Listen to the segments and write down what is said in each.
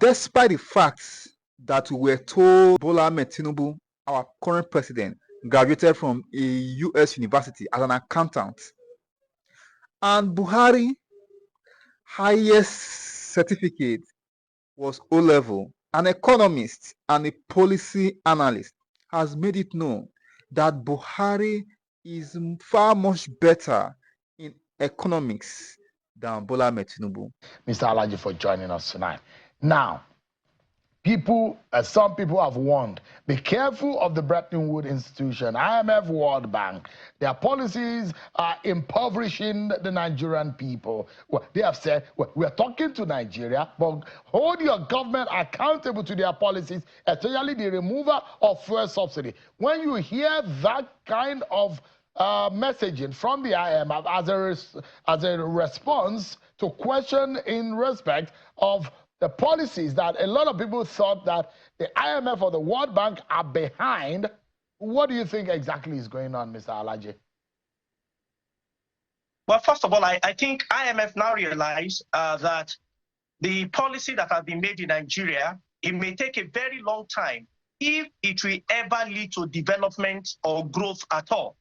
despite the facts that we were told Bola Ahmed Tinubu, our current president, graduated from a US university as an accountant, and Buhari highest certificate was O-level, an economist and a policy analyst has made it known that Buhari is far much better in economics than Bola Ahmed Tinubu. Mr. Alaje, for joining us tonight. Now, some people have warned, be careful of the Bretton Woods institution, IMF, World Bank. Their policies are impoverishing the Nigerian people. Well, they have said, well, we are talking to Nigeria, but hold your government accountable to their policies, especially the removal of fuel subsidy. When you hear that kind of messaging from the IMF as a response to question in respect of the policies that a lot of people thought that the IMF or the World Bank are behind, what do you think exactly is going on, Mr. Alaje? Well, first of all, I think IMF now realize that the policy that has been made in Nigeria, it may take a very long time if it will ever lead to development or growth at all.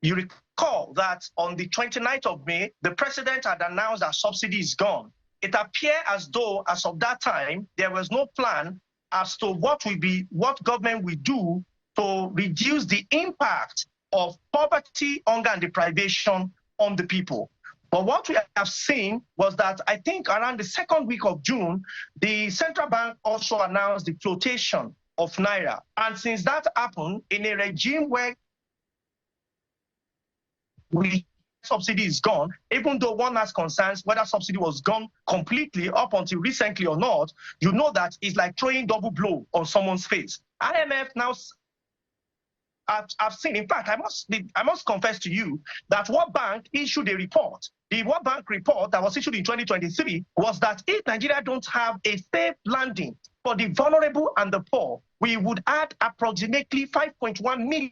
You recall that on the 29th of May, the president had announced that subsidy is gone. It appeared as though, as of that time, there was no plan as to what government will do to reduce the impact of poverty, hunger, and deprivation on the people. But what we have seen was that I think around the second week of June, the central bank also announced the flotation of Naira. And since that happened, in a regime where subsidy is gone, even though one has concerns whether subsidy was gone completely up until recently or not, you know that it's like throwing double blow on someone's face. IMF now, I've seen, in fact, I must confess to you that World Bank issued a report. The World Bank report that was issued in 2023 was that if Nigeria don't have a safe landing for the vulnerable and the poor, we would add approximately 5.1 million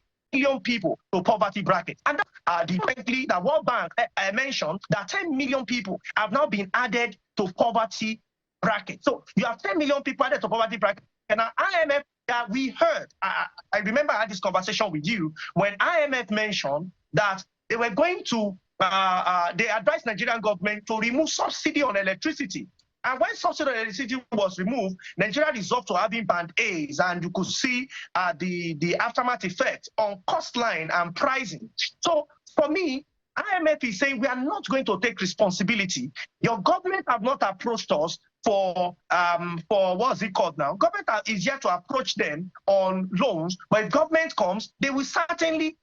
people to poverty bracket. And the World Bank mentioned that 10 million people have now been added to poverty bracket. So you have 10 million people added to poverty bracket. And now IMF, we heard, I remember I had this conversation with you when IMF mentioned that they were going to, they advised Nigerian government to remove subsidy on electricity. And when subsidy on electricity was removed, Nigeria resolved to having band A's, and you could see the aftermath effect on cost line and pricing. So for me, IMF is saying we are not going to take responsibility. Your government have not approached us for what's it called now? Government is yet to approach them on loans, but if government comes, they will certainly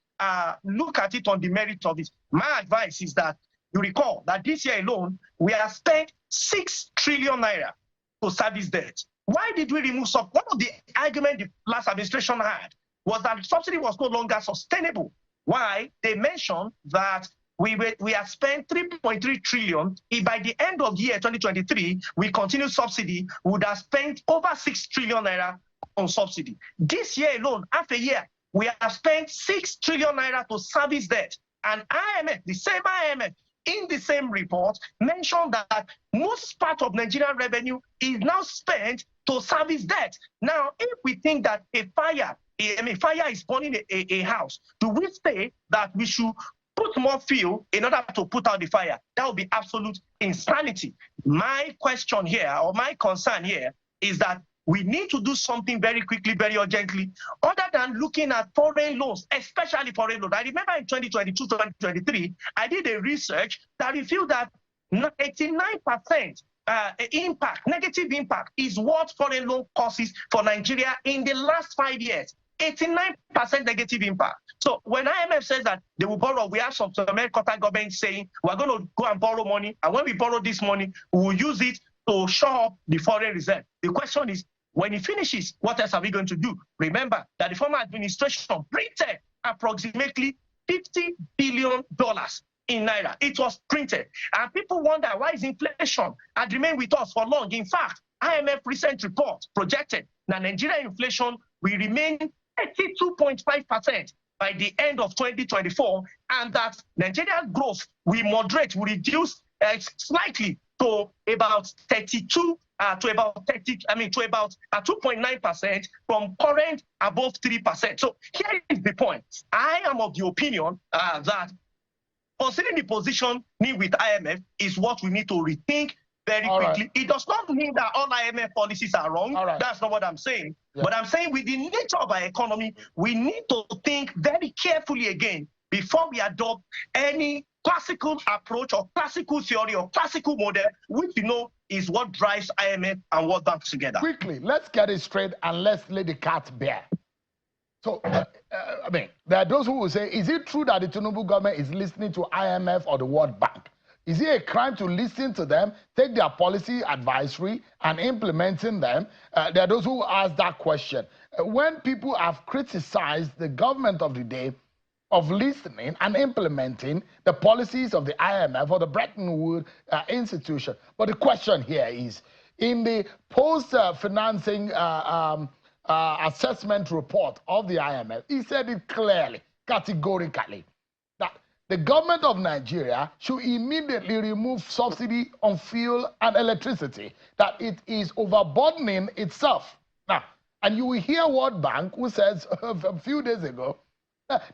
look at it on the merit of it. My advice is that you recall that this year alone, we have spent 6 trillion naira to service debt. Why did we remove subsidy? One of the arguments the last administration had was that subsidy was no longer sustainable. Why? They mentioned that we have spent 3.3 trillion. If by the end of the year 2023, we continue subsidy, we would have spent over 6 trillion naira on subsidy. This year alone, half a year, we have spent 6 trillion naira to service debt. And IMF, the same IMF, in the same report, mentioned that most part of Nigerian revenue is now spent to service debt. Now, if we think that a fire is burning a house, do we say that we should put more fuel in order to put out the fire? That would be absolute insanity. My question here, or my concern here, is that we need to do something very quickly, very urgently, other than looking at foreign loans, especially foreign loans. I remember in 2022, 2023, I did a research that revealed that 89% negative impact is what foreign loan causes for Nigeria in the last 5 years. 89% negative impact. So when IMF says that they will borrow, we have some American government saying we're going to go and borrow money, and when we borrow this money, we will use it to shore up the foreign reserve. The question is, when it finishes, what else are we going to do? Remember that the former administration printed approximately $50 billion in Naira. It was printed. And people wonder, why is inflation had remained with us for long? In fact, IMF recent report projected that Nigerian inflation will remain 32.5% by the end of 2024, and that Nigerian growth will moderate, will reduce slightly to about 32 to about 2.9% from current above 3%. So here is the point. I am of the opinion that considering the position with IMF is what we need to rethink very quickly. Right. It does not mean that all IMF policies are wrong. Right. That's not what I'm saying. Yeah. But I'm saying with the nature of our economy, we need to think very carefully again before we adopt any classical approach or classical theory or classical model, which is what drives IMF and World Bank together. Quickly, let's get it straight and let's let the cat bare. So, I mean, there are those who will say, is it true that the Tinubu government is listening to IMF or the World Bank? Is it a crime to listen to them, take their policy advisory and implementing them? There are those who ask that question. When people have criticized the government of the day of listening and implementing the policies of the IMF or the Bretton Woods institution. But the question here is, in the post-financing assessment report of the IMF, he said it clearly, categorically, that the government of Nigeria should immediately remove subsidy on fuel and electricity, that it is overburdening itself. Now, and you will hear World Bank, who says a few days ago,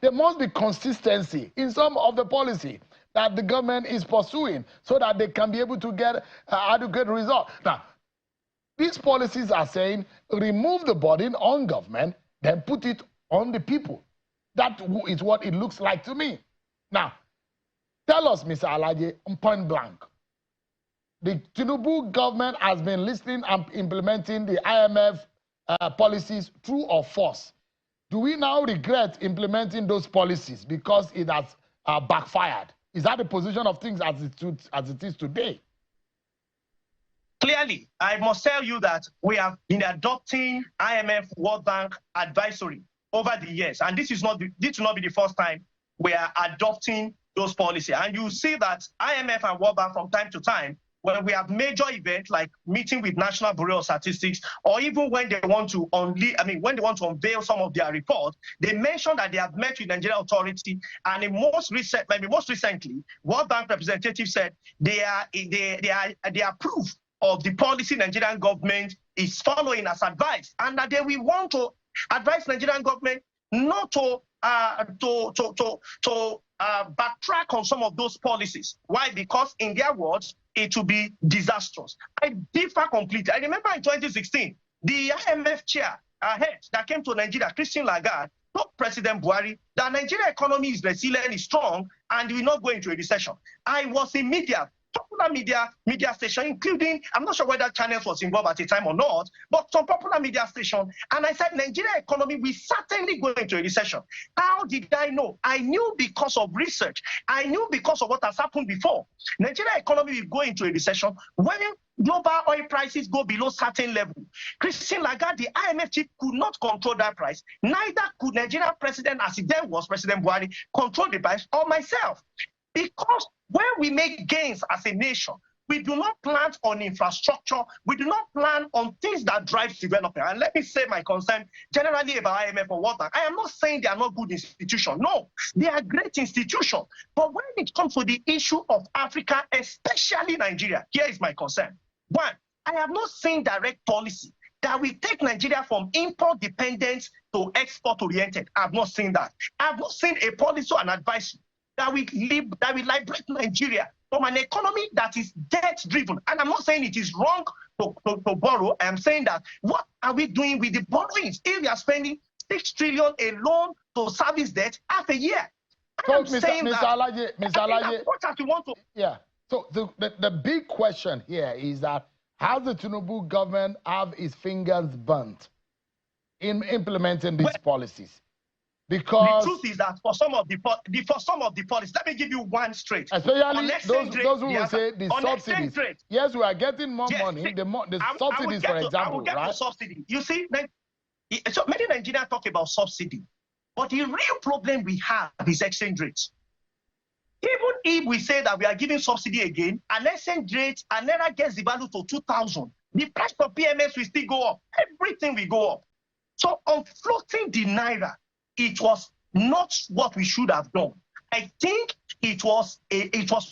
there must be consistency in some of the policy that the government is pursuing so that they can be able to get adequate results. Now, these policies are saying remove the burden on government, then put it on the people. That is what it looks like to me. Now, tell us, Mr. Alaje, point blank, the Tinubu government has been listening and implementing the IMF policies, true or false? Do we now regret implementing those policies because it has backfired? Is that the position of things as it is today? Clearly, I must tell you that we have been adopting IMF World Bank advisory over the years, and this will not be the first time we are adopting those policies. And you see that IMF and World Bank from time to time, when we have major events like meeting with National Bureau of Statistics, or even when they want to unveil some of their reports, they mention that they have met with Nigerian authority, and most recently, World Bank representative said they approve of the policy Nigerian government is following as advice, and that they will want to advise Nigerian government not to backtrack on some of those policies. Why? Because in their words, it will be disastrous. I differ completely. I remember in 2016, the IMF head that came to Nigeria, Christine Lagarde, told President Buhari that Nigerian economy is resilient, is strong, and will not go into a recession. I was in popular media station, including, I'm not sure whether Channels was involved at the time or not, but some popular media station, and I said, Nigeria economy will certainly go into a recession. How did I know? I knew because of research. I knew because of what has happened before. Nigeria economy will go into a recession when global oil prices go below certain level. Christine Lagarde, the IMF chief, could not control that price. Neither could Nigerian president, as it then was, President Buhari, control the price, or myself. Because when we make gains as a nation, we do not plan on infrastructure. We do not plan on things that drive development. And let me say my concern generally about IMF or World Bank. I am not saying they are not good institutions. No, they are great institutions. But when it comes to the issue of Africa, especially Nigeria, here is my concern. One, I have not seen direct policy that will take Nigeria from import dependence to export oriented. I have not seen that. I have not seen a policy or an advice that will liberate Nigeria from an economy that is debt-driven. And I'm not saying it is wrong to borrow. I am saying that what are we doing with the borrowings? If we are spending 6 trillion alone to service debt half a year. So, Mr. Alaje, yeah. So the big question here is that has the Tinubu government have its fingers burnt in implementing these policies? Because the truth is that for some of the policies, let me give you one straight. Especially those who will say the subsidies. Yes, we are getting more money. The subsidies, for example, I will get to subsidy. You see, so many Nigerians talk about subsidy, but the real problem we have is exchange rates. Even if we say that we are giving subsidy again, an exchange rate, and naira gets the value to 2,000, the price of PMS will still go up. Everything will go up. So on floating the naira, it was not what we should have done. I think it was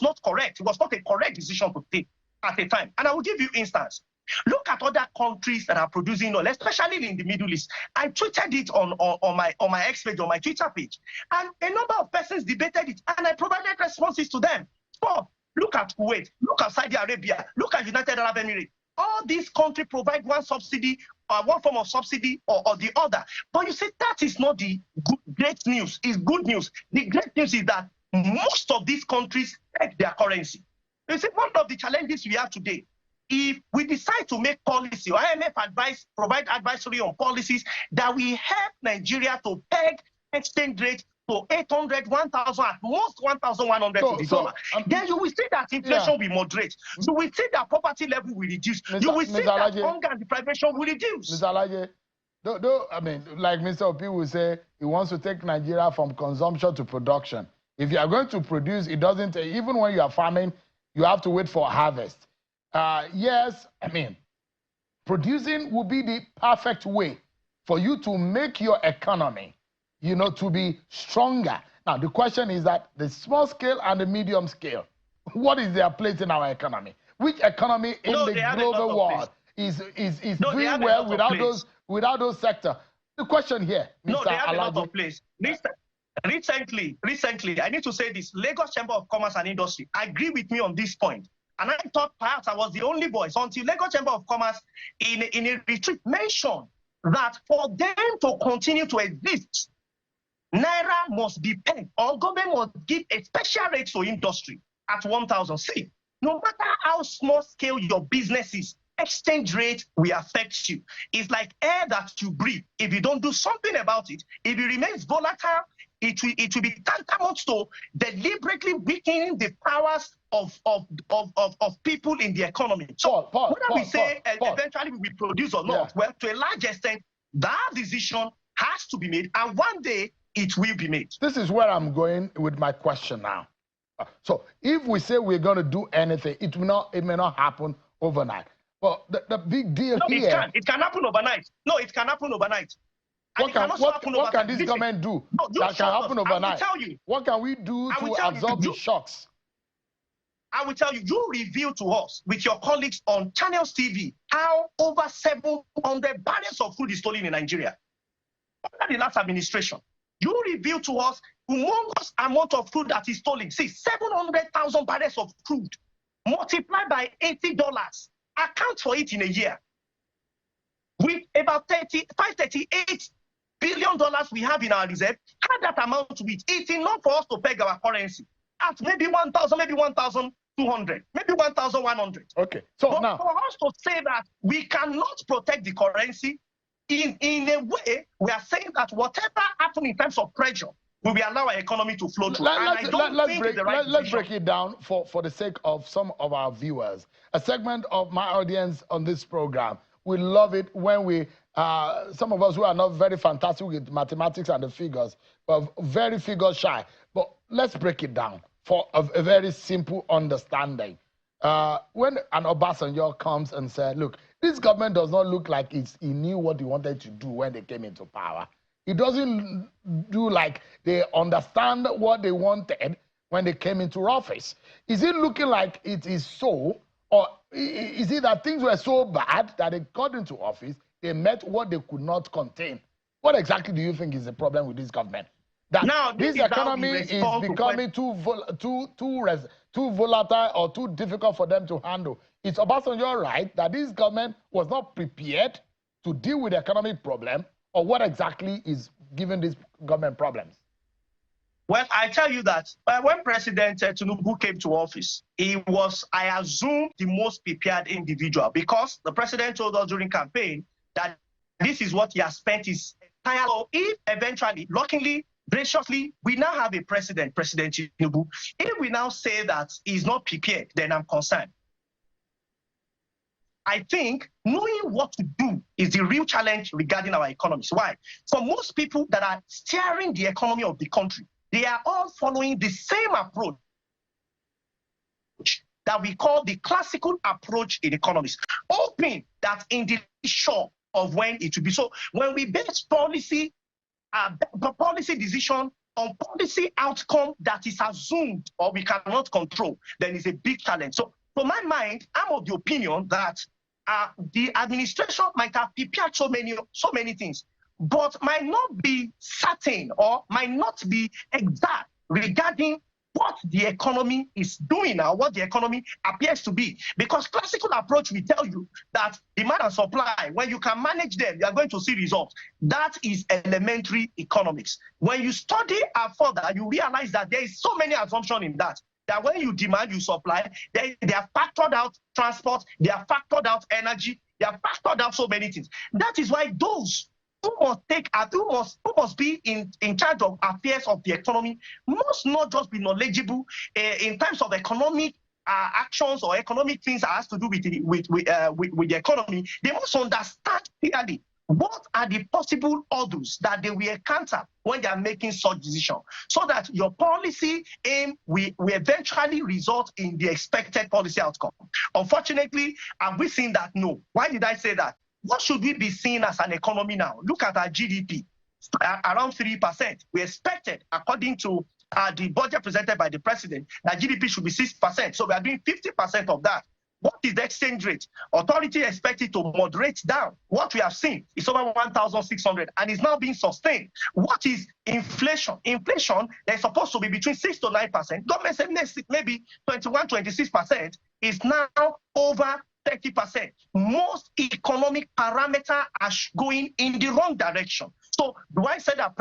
not correct. It was not a correct decision to take at the time. And I will give you instance. Look at other countries that are producing oil, especially in the Middle East. I tweeted it on my X page, on my Twitter page, and a number of persons debated it, and I provided responses to them. So look at Kuwait, look at Saudi Arabia, look at United Arab Emirates. All these countries provide one subsidy, one form of subsidy or the other. But you see, that is not the great news. It's good news. The great news is that most of these countries take their currency. You see, one of the challenges we have today, if we decide to make policy, or IMF provide advisory on policies that will help Nigeria to peg exchange rate to 800, 1,000, at most 1,100 to the dollar. Then you will see that inflation will moderate. You will see that poverty level will reduce. You will see that hunger and deprivation will reduce. Mr. Alaje, I mean, like Mr. Opi will say, he wants to take Nigeria from consumption to production. If you are going to produce, it doesn't, even when you are farming, you have to wait for harvest. Yes, I mean, producing will be the perfect way for you to make your economy, you know, to be stronger. Now, the question is that the small scale and the medium scale, what is their place in our economy? Which economy in the global world is doing well without those sectors? The question here, Mr. No, they have Alaje. a lot of place. Recently, I need to say this, Lagos Chamber of Commerce and Industry agree with me on this point. And I thought perhaps I was the only voice until Lagos Chamber of Commerce in a retreat mentioned that for them to continue to exist, Naira must be pegged, or government must give a special rate to industry at 1,000. See, no matter how small scale your business is, exchange rate will affect you. It's like air that you breathe. If you don't do something about it, if it remains volatile, it will be tantamount to deliberately weakening the powers of people in the economy. So whether we say eventually we will produce or not, well, to a large extent, that decision has to be made, and one day it will be made. This is where I'm going with my question now. So if we say we're going to do anything, it may not happen overnight. But the big deal here... It can happen overnight. No, it can happen overnight. What can this government do that can happen overnight? What can we do to absorb the shocks? I will tell you, you reveal to us with your colleagues on Channels TV how over 700 barrels of food is stolen in Nigeria under the last administration. You reveal to us humongous amount of food that is stolen. See, 700,000 barrels of crude multiplied by $80. Account for it in a year. With about $38 billion we have in our reserve, add that amount to it. It's enough for us to peg our currency at maybe 1,000, maybe 1,200, maybe 1,100. Okay. So but now, for us to say that we cannot protect the currency, in a way, we are saying that whatever happens in terms of pressure, we will allow our economy to flow through. Let's break it down for the sake of some of our viewers. A segment of my audience on this program, we love it when we, some of us who are not very fantastic with mathematics and the figures, but very figure shy. But let's break it down for a very simple understanding. When an Obasanjo comes and said, look, this government does not look like he knew what he wanted to do when they came into power. It doesn't do like they understand what they wanted when they came into office. Is it looking like it is so, or is it that things were so bad that they got into office, they met what they could not contain? What exactly do you think is the problem with this government? That now, this economy is becoming too volatile or too difficult for them to handle. Is Obasanjo right that this government was not prepared to deal with the economic problem, or what exactly is giving this government problems? Well, I tell you that when President Tinubu came to office, he was, I assume, the most prepared individual, because the president told us during campaign that this is what he has spent his entire life. If eventually, luckily, graciously, we now have a president, President Tinubu. If we now say that he's not prepared, then I'm concerned. I think knowing what to do is the real challenge regarding our economies. Why? For most people that are steering the economy of the country, they are all following the same approach that we call the classical approach in economics, hoping that in the short of when it will be. So when we base policy decision on policy outcome that is assumed or we cannot control, then it's a big challenge. So for my mind, I'm of the opinion that the administration might have prepared so many things, but might not be certain or might not be exact regarding what the economy is doing now, what the economy appears to be. Because classical approach will tell you that demand and supply, when you can manage them, you are going to see results. That is elementary economics. When you study further, you realize that there is so many assumptions in that when you demand, you supply, they are factored out transport, they are factored out energy, they are factored out so many things. That is why those who must be in charge of affairs of the economy must not just be knowledgeable in terms of economic actions or economic things that has to do with the economy. They must understand clearly what are the possible hurdles that they will encounter when they are making such decisions, so that your policy aim will eventually result in the expected policy outcome. Unfortunately, have we seen that? No. Why did I say that? What should we be seeing as an economy now? Look at our GDP, around 3%. We expected, according to the budget presented by the president, that GDP should be 6%. So we are doing 50% of that. What is the exchange rate? Authority expected to moderate down. What we have seen is over 1,600 and is now being sustained. What is inflation? Inflation, they're supposed to be between 6 to 9%. Government said maybe 21, 26%, is now over 30%. Most economic parameters are going in the wrong direction. So do I say that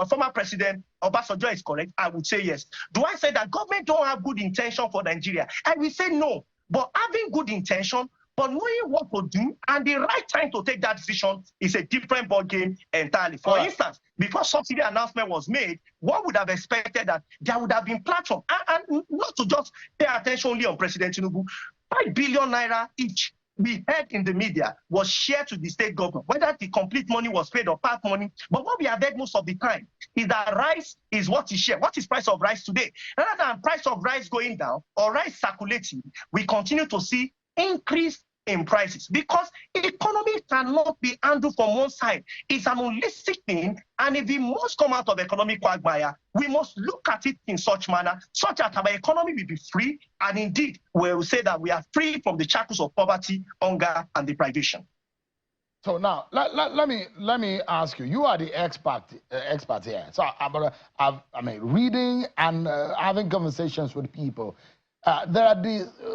former President Obasanjo is correct? I would say yes. Do I say that government don't have good intention for Nigeria? I will say no. But having good intention, but knowing what to do and the right time to take that decision is a different ball game entirely. For instance, before subsidy announcement was made, one would have expected that there would have been platform and not to just pay attention only on President Tinubu. 5 billion naira each we heard in the media was shared to the state government, whether the complete money was paid or part money. But what we have heard most of the time is that rice is what is shared. What is price of rice today? Rather than price of rice going down or rice circulating, we continue to see increase in prices, because economy cannot be handled from one side. It's an holistic thing, and if we must come out of economic quagmire, we must look at it in such manner such that our economy will be free, and indeed we will say that we are free from the shackles of poverty, hunger, and deprivation. So now let me ask you. You are the expert here. So I mean, reading and having conversations with people. There are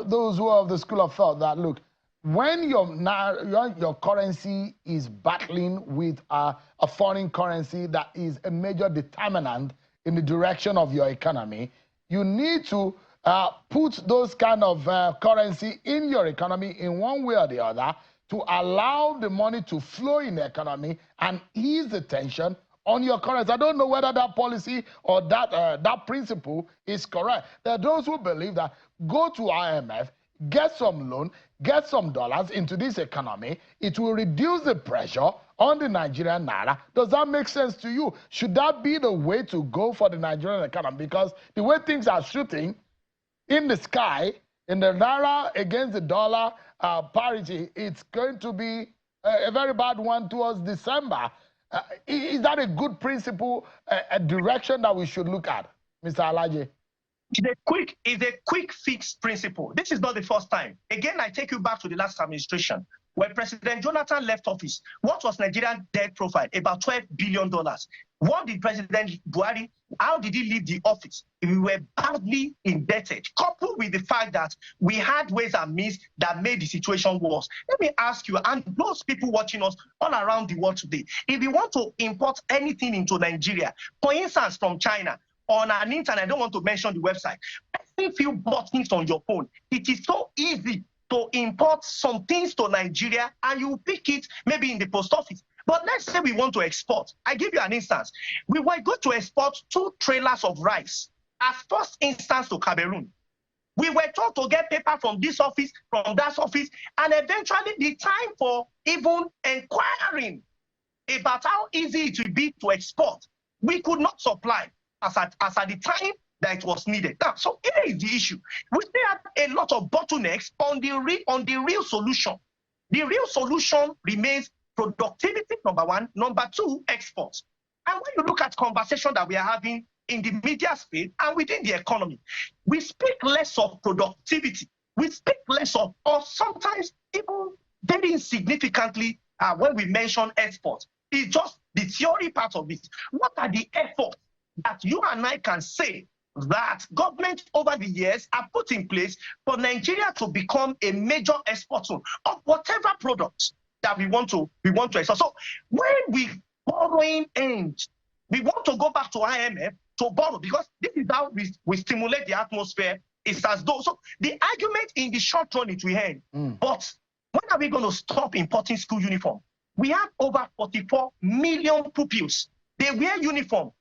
those who are of the school of thought that look, when your currency is battling with a foreign currency that is a major determinant in the direction of your economy, you need to put those kind of currency in your economy in one way or the other to allow the money to flow in the economy and ease the tension on your currency. I don't know whether that policy or that principle is correct. There are those who believe that go to IMF, get some loan, get some dollars into this economy. It will reduce the pressure on the Nigerian naira. Does that make sense to you? Should that be the way to go for the Nigerian economy? Because the way things are shooting in the sky, in the naira against the dollar parity, it's going to be a very bad one towards December. Is that a good principle, a direction that we should look at, Mr. Alaje? It's a quick fix principle. This is not the first time. Again, I take you back to the last administration. When President Jonathan left office, what was Nigerian debt profile? About $12 billion. What did President Buhari, how did he leave the office? We were badly indebted, coupled with the fact that we had ways and means that made the situation worse. Let me ask you, and those people watching us all around the world today, if you want to import anything into Nigeria, for instance, from China, on an internet, I don't want to mention the website, pressing few buttons on your phone, it is so easy to import some things to Nigeria, and you pick it maybe in the post office. But let's say we want to export. I give you an instance. We were going to export 2 trailers of rice as first instance to Cameroon. We were told to get paper from this office, from that office, and eventually the time for even inquiring about how easy it will be to export, we could not supply as at the time that it was needed. Now, so here is the issue. We still have a lot of bottlenecks on the real solution. The real solution remains productivity, number one. Number two, exports. And when you look at conversation that we are having in the media space and within the economy, we speak less of productivity We speak less of, or sometimes even very insignificantly, when we mention exports. It's just the theory part of it. What are the efforts that you and I can say that government over the years have put in place for Nigeria to become a major exporter of whatever products that we want to export? So when we borrowing ends, we want to go back to IMF to borrow, because this is how we stimulate the atmosphere. It's as though, so the argument in the short run it will end. But when are we going to stop importing school uniform? We have over 44 million pupils. They wear uniform.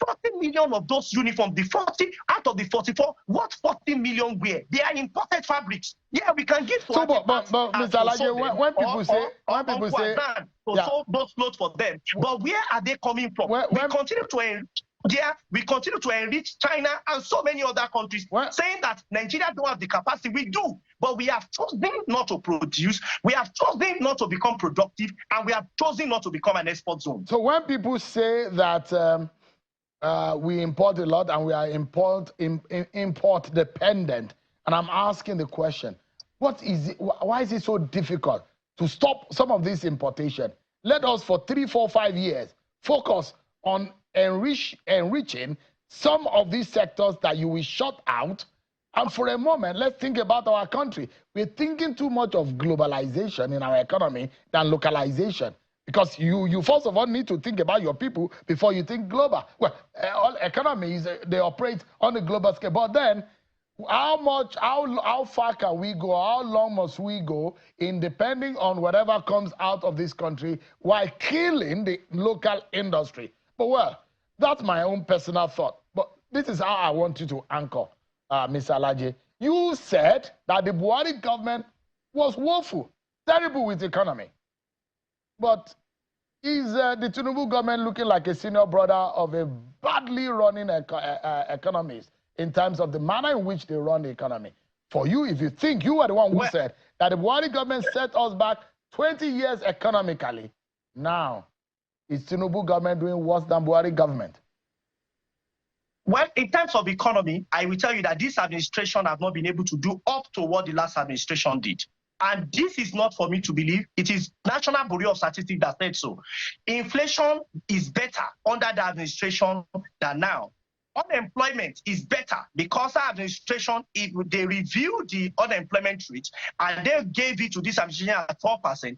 40 million of those uniforms, the 40 out of the 44, what 40 million wear? They are imported fabrics. Yeah, we can give to so, but Mr. Alaje, when people say, to sold those clothes for them, but where are they coming from? We continue to enrich China and so many other countries, saying that Nigeria don't have the capacity. We do, but we have chosen not to produce. We have chosen not to become productive, and we have chosen not to become an export zone. So when people say that we import a lot and we are import dependent, and I'm asking the question, what is it? Why is it so difficult to stop some of this importation? Let us, for 3, 4, 5 years, focus on enriching some of these sectors that you will shut out. And for a moment, let's think about our country. We're thinking too much of globalization in our economy than localization. Because you first of all need to think about your people before you think global. Well, all economies, they operate on a global scale. But then, how far can we go? How long must we go in depending on whatever comes out of this country while killing the local industry? But well, that's my own personal thought. But this is how I want you to anchor, Mr. Alaje. You said that the Buhari government was woeful, terrible with the economy. But is the Tinubu government looking like a senior brother of a badly running economist in terms of the manner in which they run the economy? For you, if you think you were the one who said that the Buhari government set us back 20 years economically, now is Tinubu government doing worse than Buhari government? Well, in terms of economy, I will tell you that this administration have not been able to do up to what the last administration did. And this is not for me to believe. It is National Bureau of Statistics that said so. Inflation is better under the administration than now. Unemployment is better because our administration, they reviewed the unemployment rate and they gave it to this administration at 4%.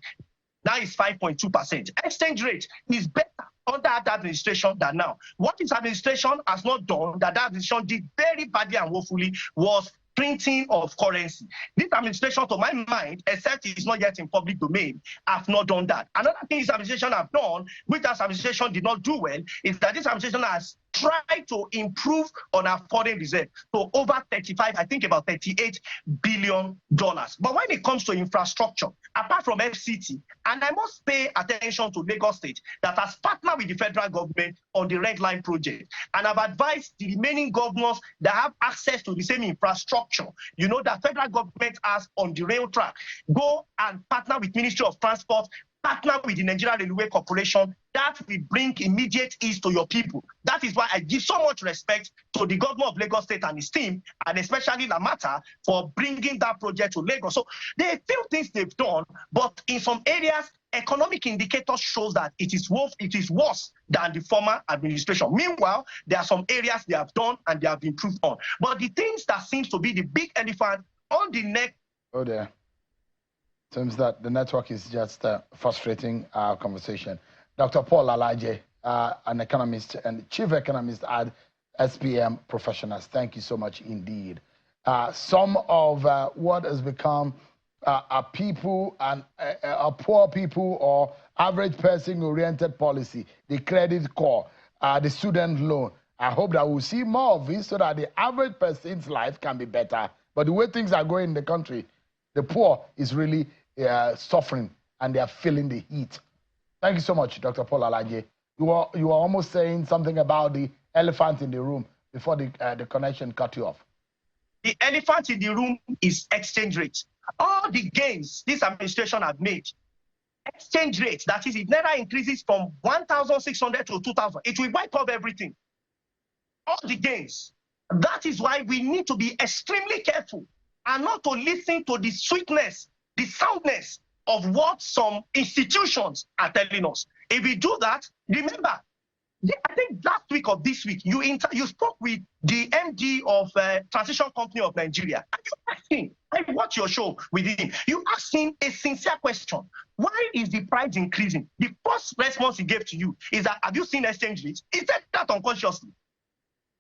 Now it's 5.2%. Exchange rate is better under that administration than now. What this administration has not done, that administration did very badly and woefully, was printing of currency. This administration, to my mind, except it is not yet in public domain, have not done that. Another thing this administration have done, which this administration did not do well, is that this administration has tried to improve on our foreign reserve to over 35, I think about $38 billion. But when it comes to infrastructure, apart from FCT, and I must pay attention to Lagos State that has partnered with the federal government on the Red Line project, and I've advised the remaining governors that have access to the same infrastructure, you know, that federal government has on the rail track, go and partner with Ministry of Transport, partner with the Nigerian Railway Corporation. That will bring immediate ease to your people. That is why I give so much respect to the governor of Lagos State and his team, and especially Lamata, for bringing that project to Lagos. So there are a few things they've done, but in some areas, economic indicators shows that it is worse than the former administration. Meanwhile, there are some areas they have done and they have improved on. But the things that seems to be the big elephant on the neck. Oh dear. Seems that the network is just frustrating our conversation. Dr. Paul Alaje, an economist and chief economist at SPM Professionals. Thank you so much indeed. Some of what has become a people and a poor people or average person-oriented policy, the credit score, the student loan. I hope that we'll see more of this so that the average person's life can be better. But the way things are going in the country, the poor is really suffering and they are feeling the heat. Thank you so much, Dr. Paul Alaje. You were almost saying something about the elephant in the room before the connection cut you off. The elephant in the room is exchange rate. All the gains this administration have made, exchange rate, that is, if Naira increases from 1,600 to 2,000, it will wipe off everything. All the gains. That is why we need to be extremely careful and not to listen to the sweetness, the soundness of what some institutions are telling us. If we do that, remember, I think last week or this week, you spoke with the MD of Transition Company of Nigeria, and you asked him, I watched your show with him, you asked him a sincere question. Why is the price increasing? The first response he gave to you is that, have you seen exchange rates? He said that unconsciously.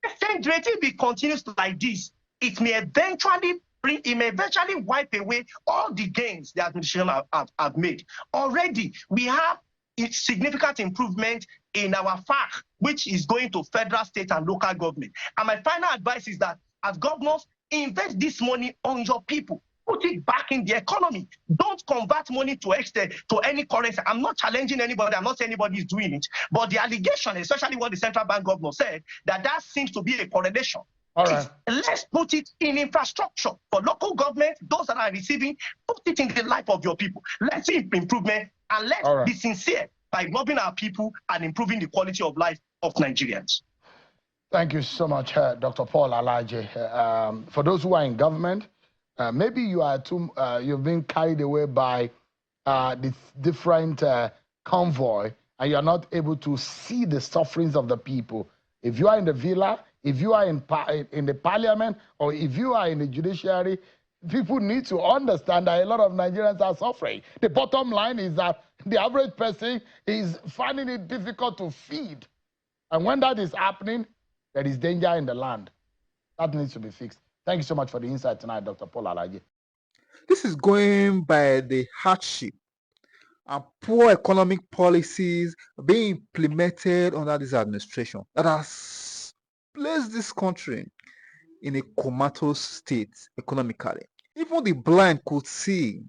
Exchange rate, if it continues like this, it may eventually wipe away all the gains the administration have made. Already, we have a significant improvement in our FAC, which is going to federal, state, and local government. And my final advice is that, as governors, invest this money on your people. Put it back in the economy. Don't convert money to any currency. I'm not challenging anybody. I'm not saying anybody is doing it. But the allegation, especially what the central bank governor said, that seems to be a correlation. All right. Let's put it in infrastructure for local government, those that are receiving, put it in the life of your people. Let's see improvement, and let's be sincere by robbing our people and improving the quality of life of Nigerians. Thank you so much, Dr. Paul Alaje. For those who are in government, maybe you've been carried away by this different convoy, and you're not able to see the sufferings of the people. If you are in the villa, if you are in the parliament, or if you are in the judiciary, people need to understand that a lot of Nigerians are suffering. The bottom line is that the average person is finding it difficult to feed. And when that is happening, there is danger in the land. That needs to be fixed. Thank you so much for the insight tonight, Dr. Paul Alaje. This is going by the hardship and poor economic policies being implemented under this administration that has placed this country in a comatose state economically. Even the blind could see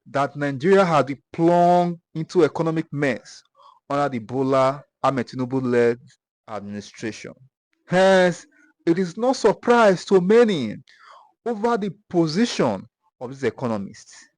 that Nigeria had been plunged into economic mess under the Bola Ahmed Tinubu-led administration. Hence, it is no surprise to many over the position of these economists.